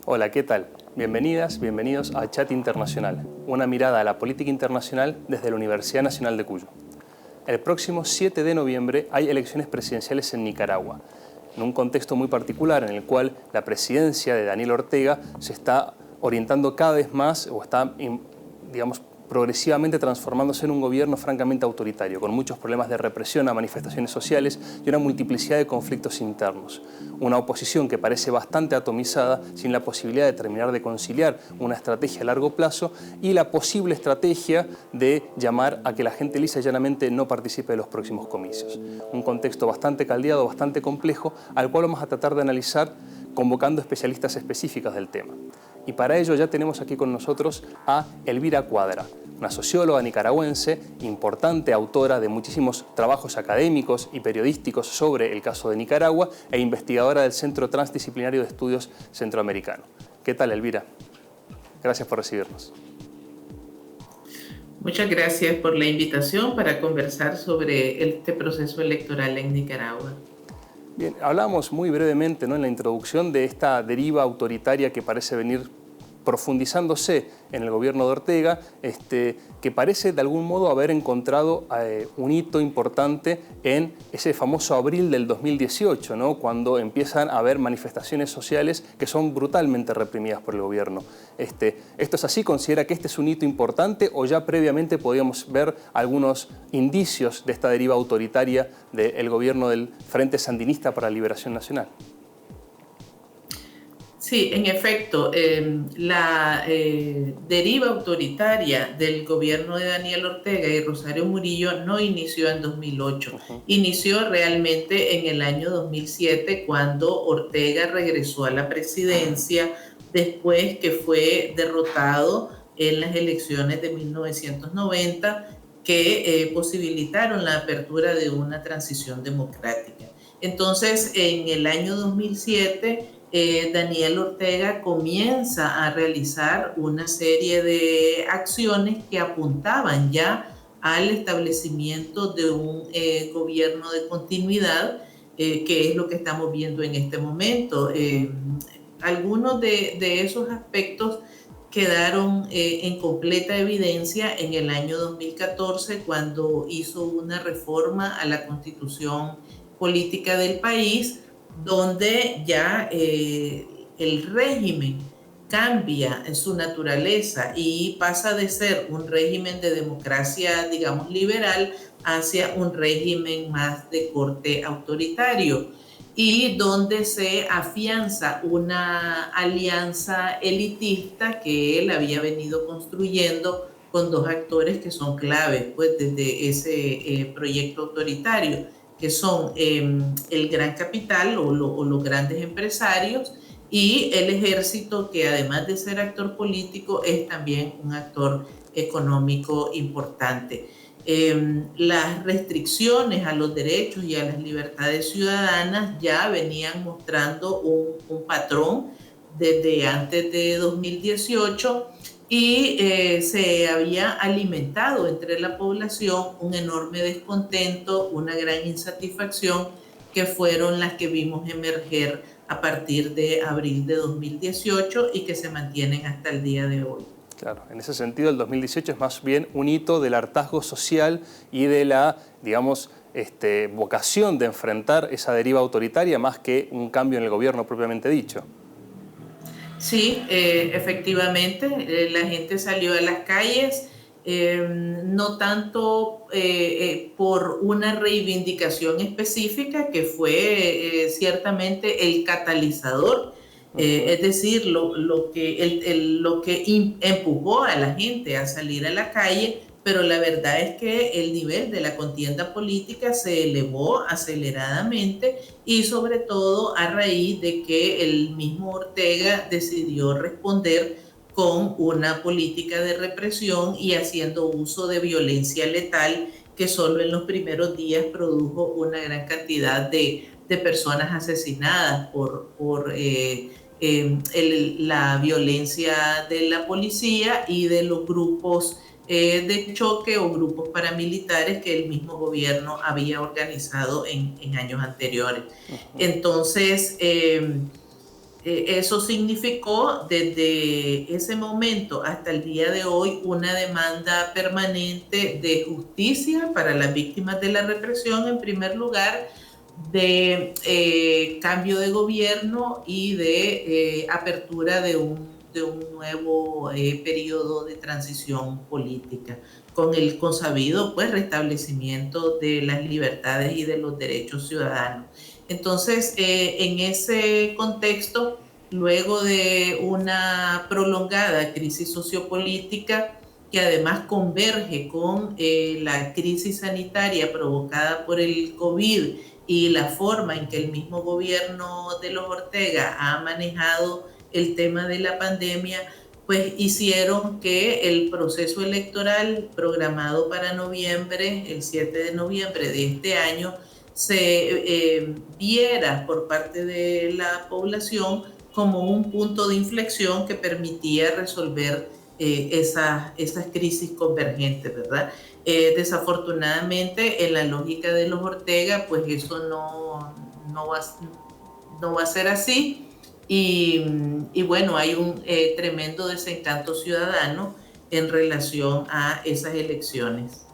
Hola, ¿qué tal? Bienvenidas, bienvenidos a Chat Internacional, una mirada a la política internacional desde la Universidad Nacional de Cuyo. El próximo 7 de noviembre hay elecciones presidenciales en Nicaragua, en un contexto muy particular en el cual la presidencia de Daniel Ortega se está orientando cada vez más o está, digamos, progresivamente transformándose en un gobierno francamente autoritario, con muchos problemas de represión a manifestaciones sociales y una multiplicidad de conflictos internos. Una oposición que parece bastante atomizada, sin la posibilidad de terminar de conciliar una estrategia a largo plazo y la posible estrategia de llamar a que la gente lisa y llanamente no participe de los próximos comicios. Un contexto bastante caldeado, bastante complejo, al cual vamos a tratar de analizar convocando especialistas específicas del tema. Y para ello ya tenemos aquí con nosotros a Elvira Cuadra, una socióloga nicaragüense, importante autora de muchísimos trabajos académicos y periodísticos sobre el caso de Nicaragua e investigadora del Centro Transdisciplinario de Estudios Centroamericano. ¿Qué tal, Elvira? Gracias por recibirnos. Muchas gracias por la invitación para conversar sobre este proceso electoral en Nicaragua. Bien, hablamos muy brevemente, ¿no?, en la introducción de esta deriva autoritaria que parece venir profundizándose en el gobierno de Ortega, que parece de algún modo haber encontrado un hito importante en ese famoso abril del 2018, ¿no?, cuando empiezan a haber manifestaciones sociales que son brutalmente reprimidas por el gobierno. ¿Esto es así? ¿Considera que este es un hito importante o ya previamente podíamos ver algunos indicios de esta deriva autoritaria del gobierno del Frente Sandinista para la Liberación Nacional? Sí, en efecto, la deriva autoritaria del gobierno de Daniel Ortega y Rosario Murillo no inició en 2008. Inició realmente en el año 2007, cuando Ortega regresó a la presidencia después que fue derrotado en las elecciones de 1990 que posibilitaron la apertura de una transición democrática. Entonces, en el año 2007, Daniel Ortega comienza a realizar una serie de acciones que apuntaban ya al establecimiento de un gobierno de continuidad, que es lo que estamos viendo en este momento. Algunos de esos aspectos quedaron en completa evidencia en el año 2014, cuando hizo una reforma a la Constitución política del país, donde ya el régimen cambia en su naturaleza y pasa de ser un régimen de democracia, digamos, liberal, hacia un régimen más de corte autoritario, y donde se afianza una alianza elitista que él había venido construyendo con dos actores que son claves, pues, desde ese proyecto autoritario, que son el gran capital o los grandes empresarios y el ejército, que además de ser actor político es también un actor económico importante. Las restricciones a los derechos y a las libertades ciudadanas ya venían mostrando un patrón desde antes de 2018, y se había alimentado entre la población un enorme descontento, una gran insatisfacción, que fueron las que vimos emerger a partir de abril de 2018 y que se mantienen hasta el día de hoy. Claro, en ese sentido el 2018 es más bien un hito del hartazgo social y de la, digamos, vocación de enfrentar esa deriva autoritaria, más que un cambio en el gobierno propiamente dicho. Sí, efectivamente, la gente salió a las calles, no tanto por una reivindicación específica, que fue ciertamente el catalizador, es decir, lo que empujó a la gente a salir a la calle, pero la verdad es que el nivel de la contienda política se elevó aceleradamente, y sobre todo a raíz de que el mismo Ortega decidió responder con una política de represión y haciendo uso de violencia letal que solo en los primeros días produjo una gran cantidad de personas asesinadas por la violencia de la policía y de los grupos de choque o grupos paramilitares que el mismo gobierno había organizado en años anteriores. Entonces, eso significó desde ese momento hasta el día de hoy una demanda permanente de justicia para las víctimas de la represión, en primer lugar, de cambio de gobierno y de apertura de un nuevo periodo de transición política, con el consabido pues, restablecimiento de las libertades y de los derechos ciudadanos. Entonces, en ese contexto, luego de una prolongada crisis sociopolítica, que además converge con la crisis sanitaria provocada por el COVID y la forma en que el mismo gobierno de los Ortega ha manejado el tema de la pandemia, pues hicieron que el proceso electoral programado para noviembre, el 7 de noviembre de este año, se viera por parte de la población como un punto de inflexión que permitía resolver esas crisis convergentes, ¿verdad? Desafortunadamente, en la lógica de los Ortega, pues eso no va a ser así. Y bueno, hay un tremendo desencanto ciudadano en relación a esas elecciones.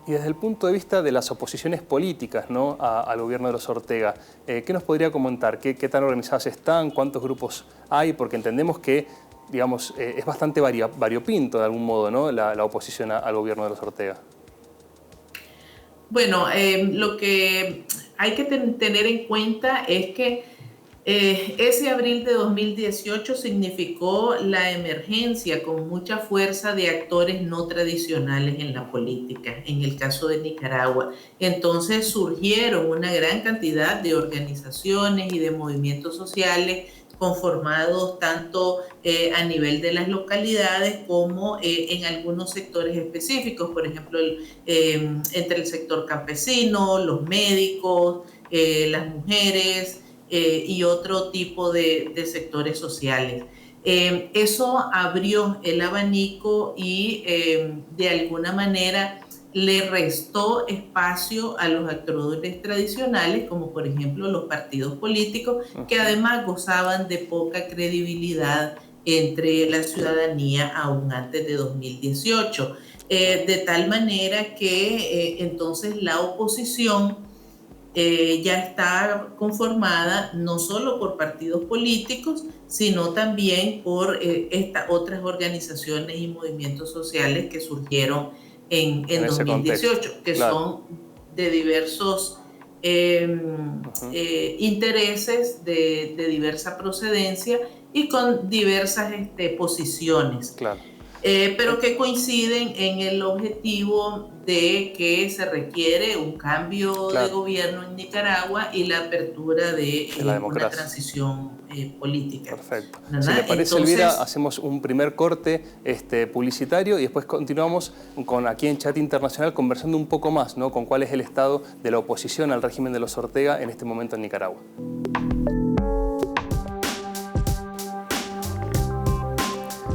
Y desde el punto de vista de las oposiciones políticas, ¿no?, al gobierno de los Ortega, ¿qué nos podría comentar? ¿Qué tan organizadas están? ¿Cuántos grupos hay? Porque entendemos que, digamos, es bastante variopinto de algún modo, ¿no?, la oposición al gobierno de los Ortega. Bueno, lo que hay que tener en cuenta es que ese abril de 2018 significó la emergencia con mucha fuerza de actores no tradicionales en la política, en el caso de Nicaragua. Entonces surgieron una gran cantidad de organizaciones y de movimientos sociales conformados tanto a nivel de las localidades como en algunos sectores específicos, por ejemplo, entre el sector campesino, los médicos, las mujeres, y otro tipo de sectores sociales. Eso abrió el abanico y de alguna manera le restó espacio a los actores tradicionales, como por ejemplo los partidos políticos, que además gozaban de poca credibilidad entre la ciudadanía aún antes de 2018. De tal manera que entonces la oposición ya está conformada no solo por partidos políticos, sino también por estas otras organizaciones y movimientos sociales que surgieron en 2018, que claro, son de diversos intereses, de diversa procedencia y con diversas posiciones. Claro. Pero que coinciden en el objetivo de que se requiere un cambio claro, de gobierno en Nicaragua y la apertura de una transición política. Perfecto. ¿Verdad? Si le parece, entonces, Elvira, hacemos un primer corte publicitario y después continuamos aquí en Chat Internacional conversando un poco más, ¿no?, con cuál es el estado de la oposición al régimen de los Ortega en este momento en Nicaragua.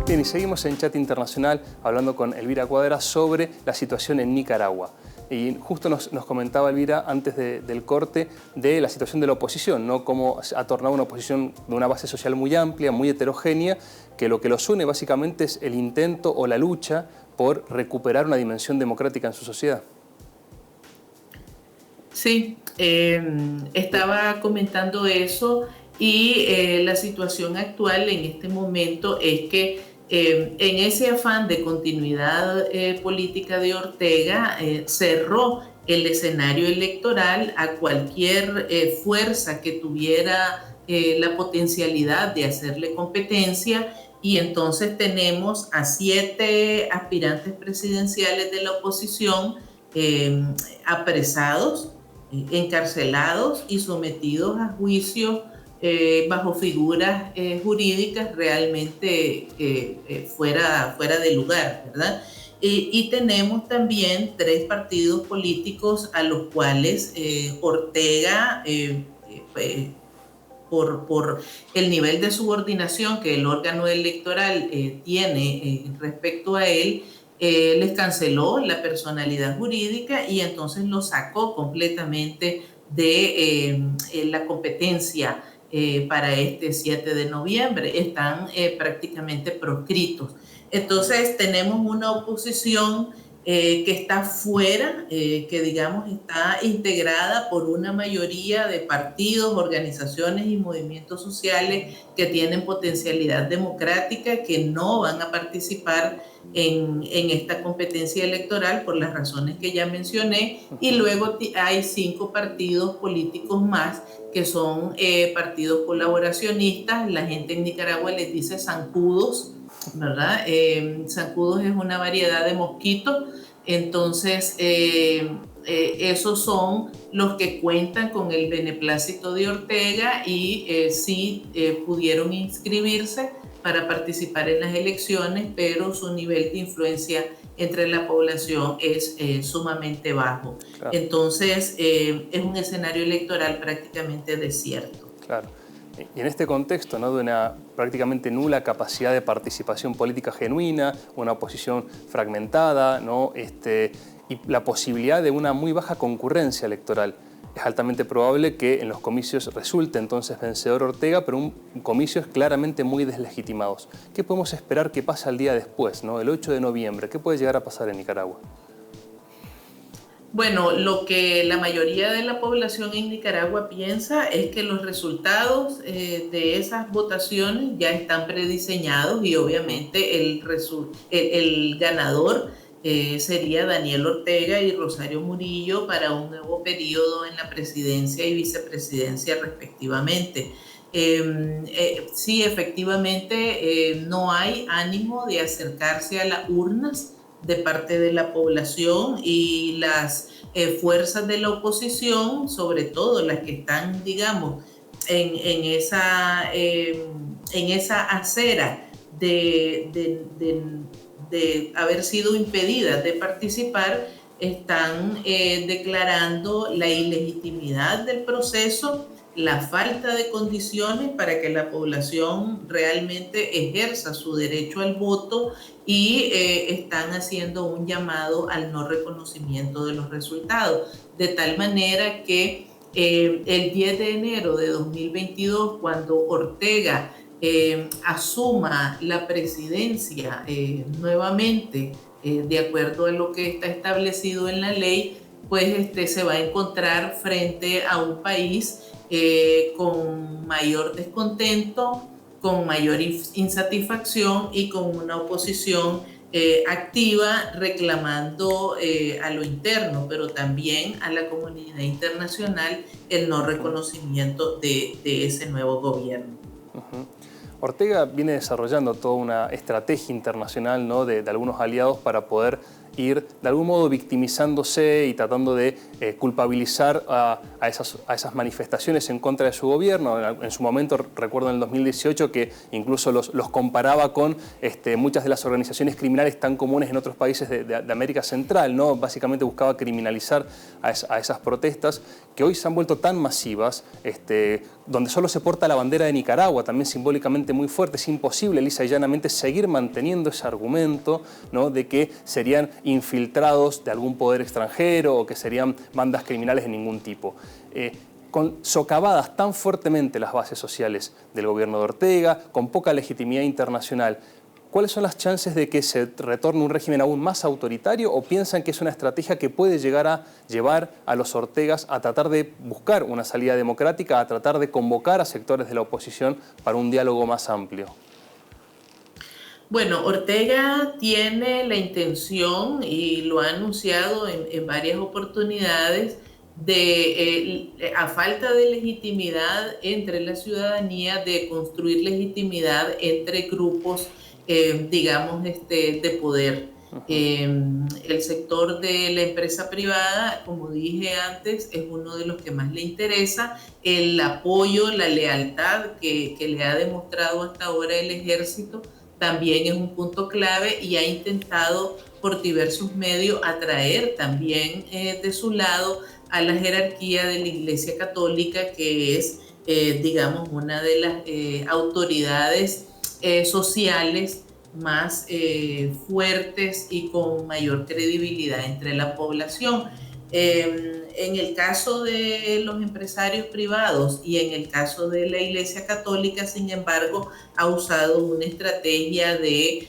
Bien, y seguimos en Chat Internacional hablando con Elvira Cuadra sobre la situación en Nicaragua. Y justo nos comentaba Elvira antes del corte de la situación de la oposición, ¿no?, cómo ha tornado una oposición de una base social muy amplia, muy heterogénea, que lo que los une básicamente es el intento o la lucha por recuperar una dimensión democrática en su sociedad. Sí, estaba comentando eso y la situación actual en este momento es que en ese afán de continuidad política de Ortega, cerró el escenario electoral a cualquier fuerza que tuviera la potencialidad de hacerle competencia, y entonces tenemos a 7 aspirantes presidenciales de la oposición apresados, encarcelados y sometidos a juicio bajo figuras jurídicas realmente fuera de lugar, ¿verdad? Y tenemos también 3 partidos políticos a los cuales Ortega, por el nivel de subordinación que el órgano electoral tiene respecto a él, les canceló la personalidad jurídica y entonces lo sacó completamente de la competencia para este 7 de noviembre. Están prácticamente proscritos. Entonces tenemos una oposición que está fuera, que digamos está integrada por una mayoría de partidos, organizaciones y movimientos sociales que tienen potencialidad democrática, que no van a participar en esta competencia electoral por las razones que ya mencioné, y luego hay 5 partidos políticos más que son partidos colaboracionistas. La gente en Nicaragua les dice zancudos, ¿verdad? Zancudos es una variedad de mosquito. Entonces, esos son los que cuentan con el beneplácito de Ortega y sí pudieron inscribirse para participar en las elecciones, pero su nivel de influencia entre la población es sumamente bajo. Claro. Entonces, es un escenario electoral prácticamente desierto. Claro. Y en este contexto, ¿no?, de una prácticamente nula capacidad de participación política genuina, una oposición fragmentada, ¿no?, y la posibilidad de una muy baja concurrencia electoral, es altamente probable que en los comicios resulte entonces vencedor Ortega, pero un comicios claramente muy deslegitimados. ¿Qué podemos esperar que pase al día después, ¿no?, el 8 de noviembre? ¿Qué puede llegar a pasar en Nicaragua? Bueno, lo que la mayoría de la población en Nicaragua piensa es que los resultados de esas votaciones ya están prediseñados y obviamente el ganador sería Daniel Ortega y Rosario Murillo para un nuevo periodo en la presidencia y vicepresidencia respectivamente. Sí, efectivamente, no hay ánimo de acercarse a las urnas de parte de la población, y las fuerzas de la oposición, sobre todo las que están, digamos, en esa acera de haber sido impedidas de participar, están declarando la ilegitimidad del proceso, la falta de condiciones para que la población realmente ejerza su derecho al voto, y están haciendo un llamado al no reconocimiento de los resultados. De tal manera que el 10 de enero de 2022, cuando Ortega asuma la presidencia nuevamente, de acuerdo a lo que está establecido en la ley, pues se va a encontrar frente a un país con mayor descontento, con mayor insatisfacción y con una oposición activa reclamando a lo interno, pero también a la comunidad internacional, el no reconocimiento de ese nuevo gobierno. Ortega viene desarrollando toda una estrategia internacional, ¿no?, de algunos aliados para poder ir de algún modo victimizándose y tratando de culpabilizar a esas manifestaciones en contra de su gobierno. En su momento, recuerdo en el 2018 que incluso los comparaba con muchas de las organizaciones criminales tan comunes en otros países de América Central, ¿no? Básicamente buscaba criminalizar a esas protestas que hoy se han vuelto tan masivas, donde solo se porta la bandera de Nicaragua, también simbólicamente muy fuerte. Es imposible, lisa y llanamente, seguir manteniendo ese argumento, ¿no?, de que serían infiltrados de algún poder extranjero o que serían bandas criminales de ningún tipo. Con socavadas tan fuertemente las bases sociales del gobierno de Ortega, con poca legitimidad internacional, ¿cuáles son las chances de que se retorne un régimen aún más autoritario, o piensan que es una estrategia que puede llegar a llevar a los Ortegas a tratar de buscar una salida democrática, a tratar de convocar a sectores de la oposición para un diálogo más amplio? Bueno, Ortega tiene la intención, y lo ha anunciado en varias oportunidades, a falta de legitimidad entre la ciudadanía, de construir legitimidad entre grupos, digamos, de poder. El sector de la empresa privada, como dije antes, es uno de los que más le interesa. El apoyo, la lealtad que le ha demostrado hasta ahora el ejército también es un punto clave, y ha intentado por diversos medios atraer también de su lado a la jerarquía de la Iglesia Católica, que es, digamos, una de las autoridades sociales más fuertes y con mayor credibilidad entre la población. En el caso de los empresarios privados y en el caso de la Iglesia Católica, sin embargo, ha usado una estrategia de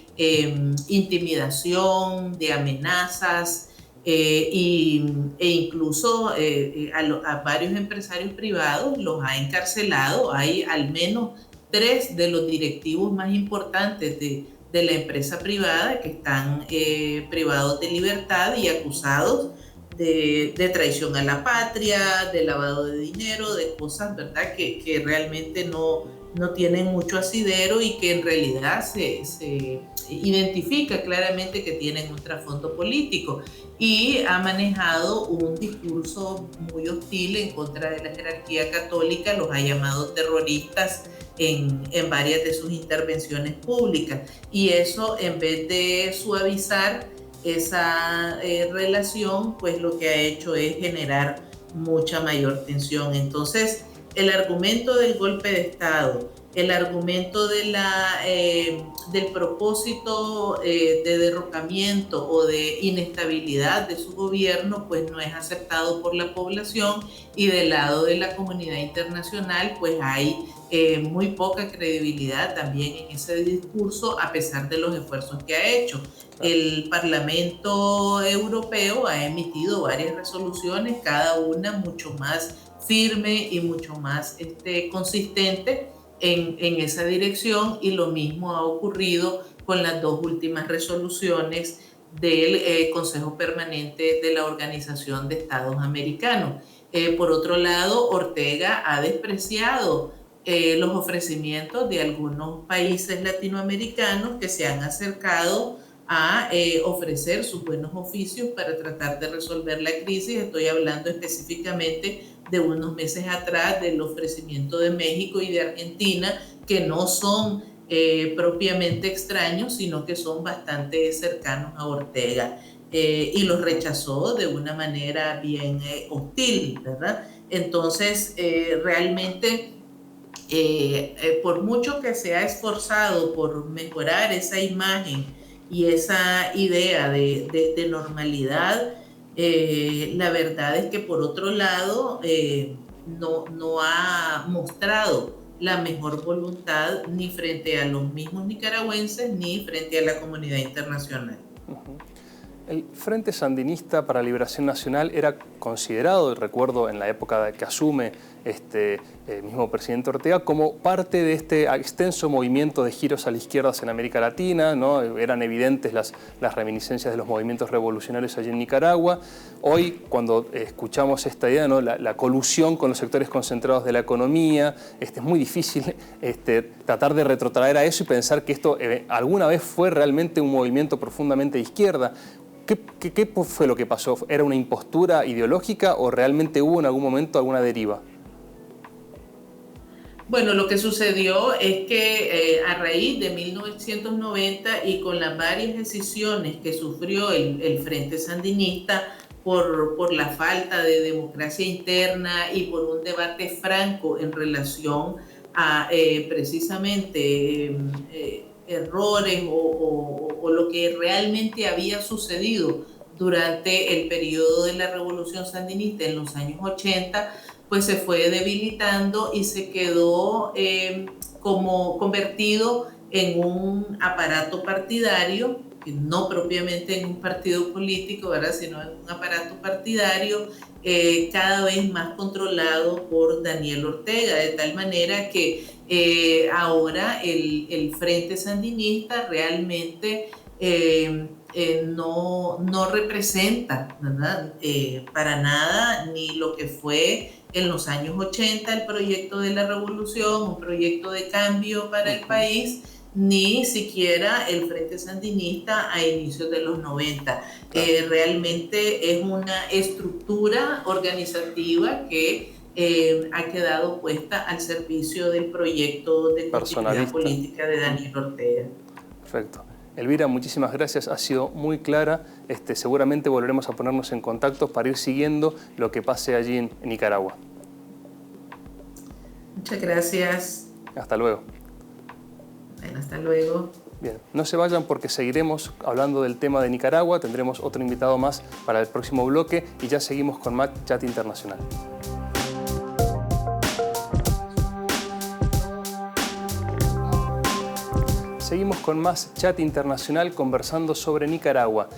intimidación, de amenazas, e incluso a varios empresarios privados los ha encarcelado. Hay al menos 3 de los directivos más importantes de la empresa privada que están privados de libertad y acusados de traición a la patria, de lavado de dinero, de cosas, ¿verdad?, que realmente no tienen mucho asidero y que en realidad se identifica claramente que tienen un trasfondo político, y ha manejado un discurso muy hostil en contra de la jerarquía católica, los ha llamado terroristas en varias de sus intervenciones públicas, y eso, en vez de suavizar esa relación, pues lo que ha hecho es generar mucha mayor tensión. Entonces, el argumento del golpe de Estado, el argumento del propósito de derrocamiento o de inestabilidad de su gobierno, pues no es aceptado por la población, y del lado de la comunidad internacional, pues hay muy poca credibilidad también en ese discurso, a pesar de los esfuerzos que ha hecho. El Parlamento Europeo ha emitido varias resoluciones, cada una mucho más firme y mucho más consistente en esa dirección, y lo mismo ha ocurrido con las 2 últimas resoluciones del Consejo Permanente de la Organización de Estados Americanos. Por otro lado, Ortega ha despreciado los ofrecimientos de algunos países latinoamericanos que se han acercado a ofrecer sus buenos oficios para tratar de resolver la crisis. Estoy hablando específicamente de unos meses atrás del ofrecimiento de México y de Argentina, que no son propiamente extraños, sino que son bastante cercanos a Ortega, y los rechazó de una manera bien hostil, ¿verdad? Entonces, realmente, por mucho que se ha esforzado por mejorar esa imagen y esa idea de normalidad, la verdad es que, por otro lado, no ha mostrado la mejor voluntad ni frente a los mismos nicaragüenses ni frente a la comunidad internacional. El Frente Sandinista para la Liberación Nacional era considerado, recuerdo en la época que asume el mismo presidente Ortega, como parte de este extenso movimiento de giros a la izquierda en América Latina, ¿no? Eran evidentes las reminiscencias de los movimientos revolucionarios allí en Nicaragua. Hoy, cuando escuchamos esta idea, ¿no?, la colusión con los sectores concentrados de la economía, es muy difícil tratar de retrotraer a eso y pensar que esto alguna vez fue realmente un movimiento profundamente de izquierda. ¿Qué fue lo que pasó? ¿Era una impostura ideológica o realmente hubo en algún momento alguna deriva? Bueno, lo que sucedió es que a raíz de 1990 y con las varias decisiones que sufrió el Frente Sandinista por la falta de democracia interna y por un debate franco en relación a precisamente errores o lo que realmente había sucedido durante el periodo de la Revolución Sandinista en los años 80, pues se fue debilitando y se quedó como convertido en un aparato partidario, no propiamente en un partido político, ¿verdad?, sino en un aparato partidario cada vez más controlado por Daniel Ortega, de tal manera que ahora el Frente Sandinista realmente no representa, ¿verdad?, para nada ni lo que fue en los años 80 el proyecto de la revolución, un proyecto de cambio para el país, ni siquiera el Frente Sandinista a inicios de los 90. Realmente es una estructura organizativa que ha quedado puesta al servicio del proyecto de continuidad política de Daniel Ortega. Perfecto. Elvira, muchísimas gracias, ha sido muy clara. Seguramente volveremos a ponernos en contacto para ir siguiendo lo que pase allí en Nicaragua. Muchas gracias. Hasta luego. Bueno, hasta luego. Bien, no se vayan porque seguiremos hablando del tema de Nicaragua, tendremos otro invitado más para el próximo bloque y ya seguimos con más Chat Internacional. Seguimos con más Chat Internacional conversando sobre Nicaragua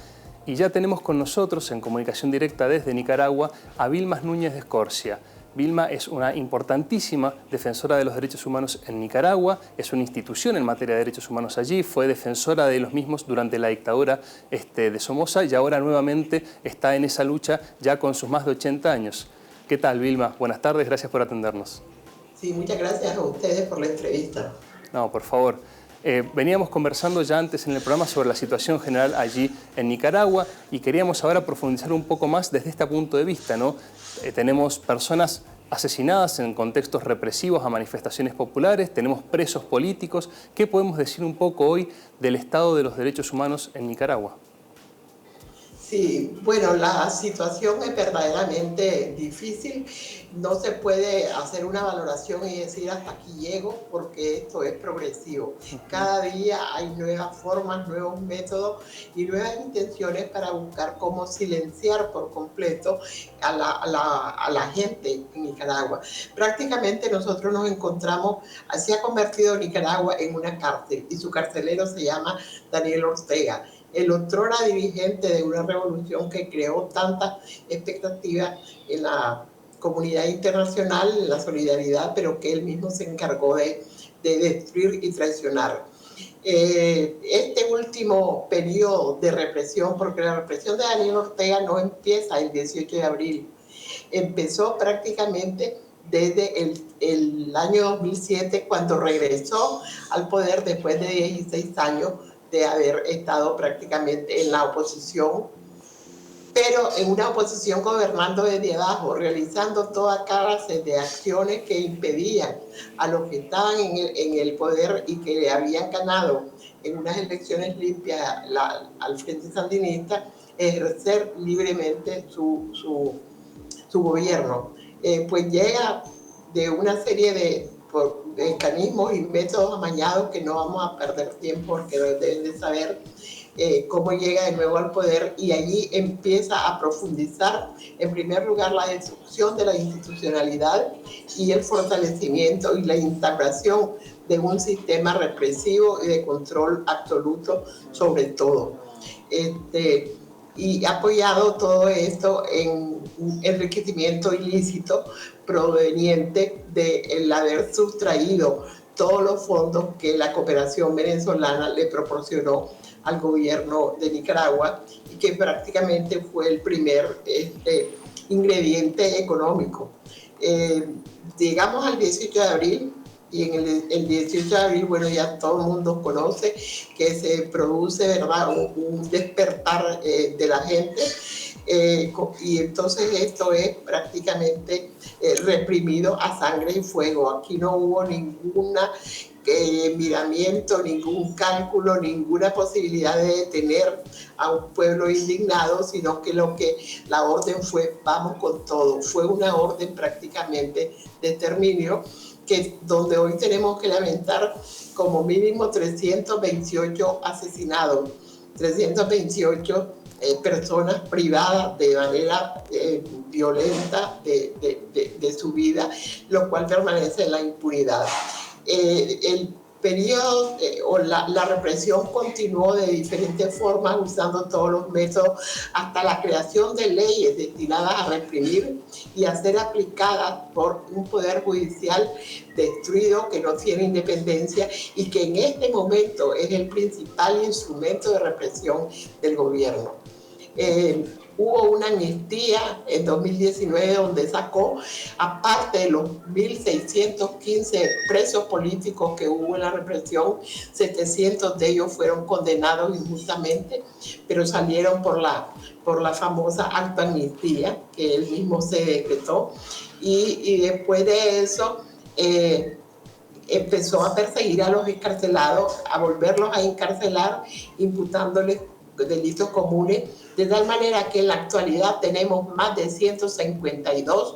y ya tenemos con nosotros en comunicación directa desde Nicaragua a Vilma Núñez de Escorcia. Vilma es una importantísima defensora de los derechos humanos en Nicaragua, es una institución en materia de derechos humanos allí, fue defensora de los mismos durante la dictadura de Somoza y ahora nuevamente está en esa lucha ya con sus más de 80 años. ¿Qué tal, Vilma? Buenas tardes, gracias por atendernos. Sí, muchas gracias a ustedes por la entrevista. No, por favor. Veníamos conversando ya antes en el programa sobre la situación general allí en Nicaragua y queríamos ahora profundizar un poco más desde este punto de vista, ¿no? Tenemos personas asesinadas en contextos represivos a manifestaciones populares, tenemos presos políticos. ¿Qué podemos decir un poco hoy del estado de los derechos humanos en Nicaragua? Sí, bueno, la situación es verdaderamente difícil. No se puede hacer una valoración y decir hasta aquí llego porque esto es progresivo. Cada día hay nuevas formas, nuevos métodos y nuevas intenciones para buscar cómo silenciar por completo a la gente en Nicaragua. Prácticamente nosotros nos encontramos, se ha convertido Nicaragua en una cárcel y su carcelero se llama Daniel Ortega. El otrora dirigente de una revolución que creó tantas expectativas en la comunidad internacional, en la solidaridad, pero que él mismo se encargó de destruir y traicionar. Este último periodo de represión, porque la represión de Daniel Ortega no empieza el 18 de abril, empezó prácticamente desde el año 2007, cuando regresó al poder después de 16 años de haber estado prácticamente en la oposición, pero en una oposición gobernando desde abajo, realizando toda clase de acciones que impedían a los que estaban en el poder y que le habían ganado en unas elecciones limpias al Frente Sandinista, ejercer libremente su gobierno. Pues llega de una serie de mecanismos y métodos amañados que no vamos a perder tiempo porque deben de saber cómo llega de nuevo al poder, y allí empieza a profundizar en primer lugar la destrucción de la institucionalidad y el fortalecimiento y la instauración de un sistema represivo y de control absoluto sobre todo. Y ha apoyado todo esto en un enriquecimiento ilícito proveniente del haber sustraído todos los fondos que la cooperación venezolana le proporcionó al gobierno de Nicaragua y que prácticamente fue el primer ingrediente económico. Llegamos al 18 de abril y en el 18 de abril, bueno, ya todo el mundo conoce que se produce, ¿verdad?, un despertar de la gente. Y entonces esto es prácticamente reprimido a sangre y fuego. Aquí no hubo ninguna miramiento, ningún cálculo, ninguna posibilidad de detener a un pueblo indignado, sino que la orden fue vamos con todo. Fue una orden prácticamente de exterminio, donde hoy tenemos que lamentar como mínimo 328 asesinados, 328 personas privadas de manera violenta de su vida, lo cual permanece en la impunidad. El periodo o la represión continuó de diferentes formas, usando todos los métodos, hasta la creación de leyes destinadas a reprimir y a ser aplicadas por un poder judicial destruido, que no tiene independencia y que en este momento es el principal instrumento de represión del gobierno. Hubo una amnistía en 2019 donde sacó, aparte de los 1.615 presos políticos que hubo en la represión, 700 de ellos fueron condenados injustamente, pero salieron por la famosa acta amnistía que él mismo se decretó. Y después de eso, empezó a perseguir a los encarcelados, a volverlos a encarcelar, imputándoles delitos comunes, de tal manera que en la actualidad tenemos más de 152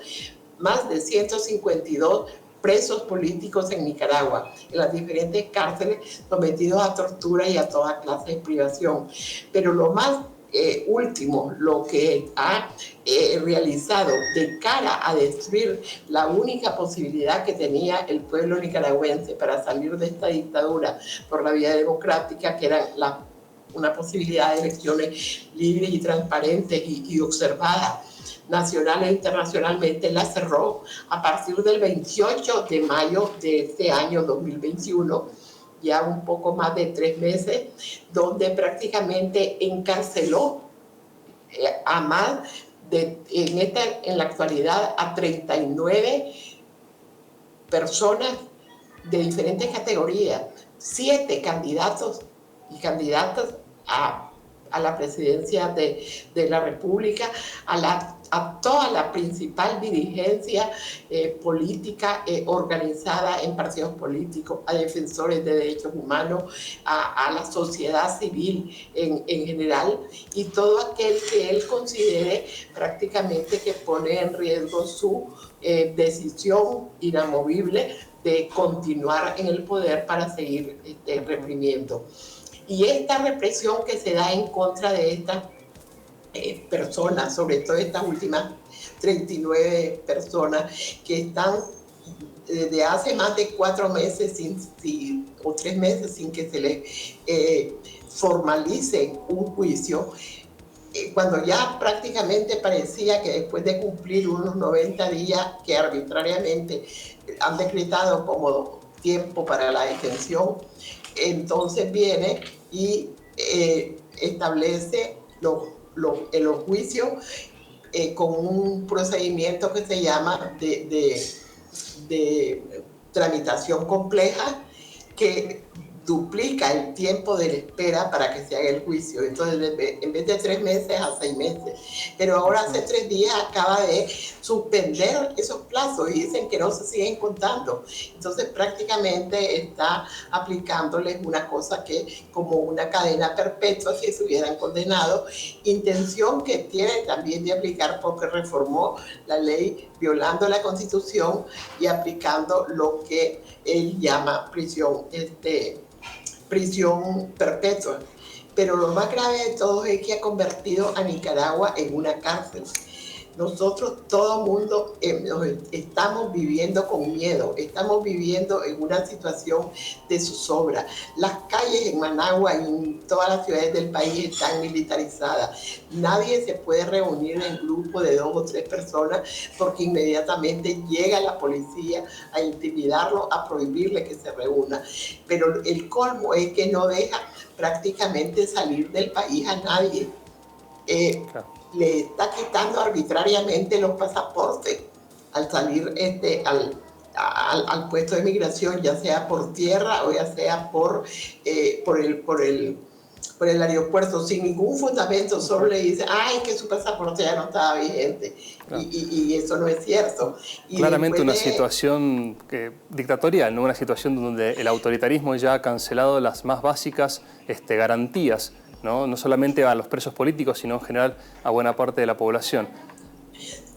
presos políticos en Nicaragua, en las diferentes cárceles, sometidos a tortura y a toda clase de privación. Pero lo más último, lo que ha realizado de cara a destruir la única posibilidad que tenía el pueblo nicaragüense para salir de esta dictadura por la vía democrática, que era una posibilidad de elecciones libres y transparentes y observadas nacional e internacionalmente, la cerró a partir del 28 de mayo de este año 2021, ya un poco más de 3 meses, donde prácticamente encarceló a más de, en la actualidad, a 39 personas de diferentes categorías, 7 candidatos y candidatas a la presidencia de la República, a toda la principal dirigencia política organizada en partidos políticos, a defensores de derechos humanos, a la sociedad civil en general, y todo aquel que él considere prácticamente que pone en riesgo su decisión inamovible de continuar en el poder para seguir reprimiendo. Y esta represión que se da en contra de estas personas, sobre todo estas últimas 39 personas que están desde hace más de 4 meses o 3 meses sin que se les formalice un juicio, cuando ya prácticamente parecía que después de cumplir unos 90 días que arbitrariamente han decretado como tiempo para la detención, entonces viene y establece los juicios con un procedimiento que se llama de tramitación compleja, que duplica el tiempo de la espera para que se haga el juicio. Entonces, en vez de 3 meses a 6 meses. Pero ahora hace 3 días acaba de suspender esos plazos y dicen que no se siguen contando. Entonces, prácticamente está aplicándoles una cosa que como una cadena perpetua si se hubieran condenado, intención que tiene también de aplicar porque reformó la ley violando la Constitución y aplicando lo que él llama prisión perpetua. Pero lo más grave de todo es que ha convertido a Nicaragua en una cárcel. Nosotros, todo mundo, estamos viviendo con miedo, estamos viviendo en una situación de zozobra. Las calles en Managua y en todas las ciudades del país están militarizadas. Nadie se puede reunir en grupo de 2 o 3 personas porque inmediatamente llega la policía a intimidarlo, a prohibirle que se reúna. Pero el colmo es que no deja prácticamente salir del país a nadie. Le está quitando arbitrariamente los pasaportes al salir al puesto de migración, ya sea por tierra o ya sea por el aeropuerto, sin ningún fundamento. Solo le dice, ay, que su pasaporte ya no estaba vigente. Claro. Y eso no es cierto. Y claramente una situación dictatorial, ¿no? Una situación donde el autoritarismo ya ha cancelado las más básicas garantías, no solamente a los presos políticos, sino en general a buena parte de la población.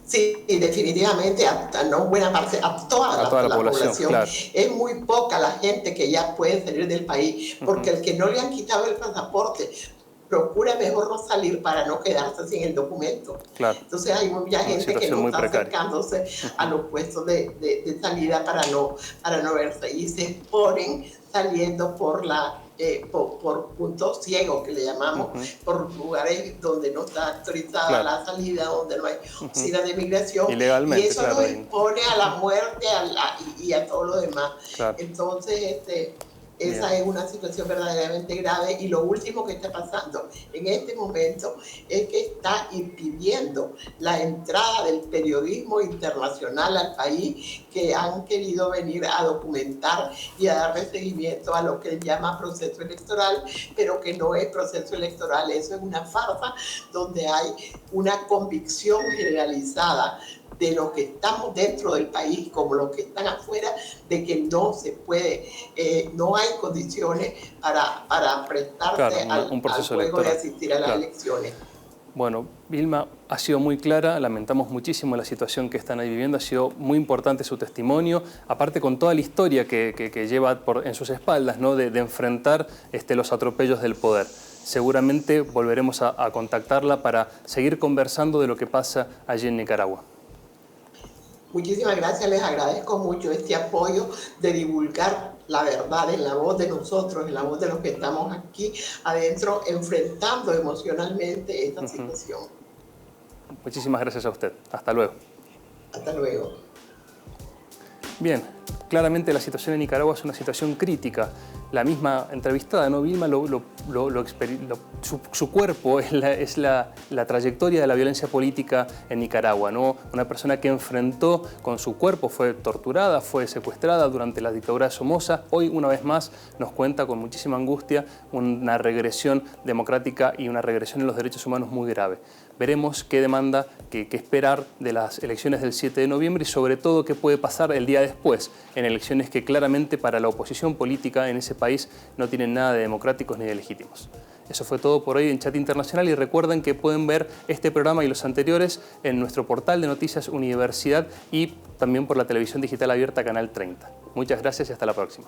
Sí, definitivamente a buena parte, a toda la población. Claro. Es muy poca la gente que ya puede salir del país, porque el que no le han quitado el pasaporte procura mejor no salir para no quedarse sin el documento. Claro. Entonces hay mucha gente que no está acercándose a los puestos de salida para no verse, y se exponen saliendo por puntos ciegos, que le llamamos, por lugares donde no está autorizada la salida, donde no hay oficina de migración, y eso nos expone a la muerte y a todo lo demás. Claro. Entonces, esa es una situación verdaderamente grave, y lo último que está pasando en este momento es que está impidiendo la entrada del periodismo internacional al país, que han querido venir a documentar y a darle seguimiento a lo que él llama proceso electoral, pero que no es proceso electoral. Eso es una farsa donde hay una convicción generalizada de los que estamos dentro del país como los que están afuera, de que no se puede, no hay condiciones para prestarse un proceso al juego electoral. de asistir a las elecciones. Bueno, Vilma ha sido muy clara, lamentamos muchísimo la situación que están ahí viviendo, ha sido muy importante su testimonio, aparte con toda la historia que lleva en sus espaldas, ¿no? de enfrentar los atropellos del poder. Seguramente volveremos a contactarla para seguir conversando de lo que pasa allí en Nicaragua. Muchísimas gracias, les agradezco mucho este apoyo de divulgar la verdad en la voz de nosotros, en la voz de los que estamos aquí adentro enfrentando emocionalmente esta situación. Muchísimas gracias a usted. Hasta luego. Hasta luego. Bien, claramente la situación en Nicaragua es una situación crítica. La misma entrevistada, ¿no? Vilma, su cuerpo es la trayectoria de la violencia política en Nicaragua, ¿no? Una persona que enfrentó con su cuerpo, fue torturada, fue secuestrada durante la dictadura de Somoza. Hoy, una vez más, nos cuenta con muchísima angustia una regresión democrática y una regresión en los derechos humanos muy grave. Veremos qué demanda, qué esperar de las elecciones del 7 de noviembre y sobre todo qué puede pasar el día después en elecciones que claramente para la oposición política en ese país no tienen nada de democráticos ni de legítimos. Eso fue todo por hoy en Chat Internacional y recuerden que pueden ver este programa y los anteriores en nuestro portal de noticias Universidad y también por la televisión digital abierta Canal 30. Muchas gracias y hasta la próxima.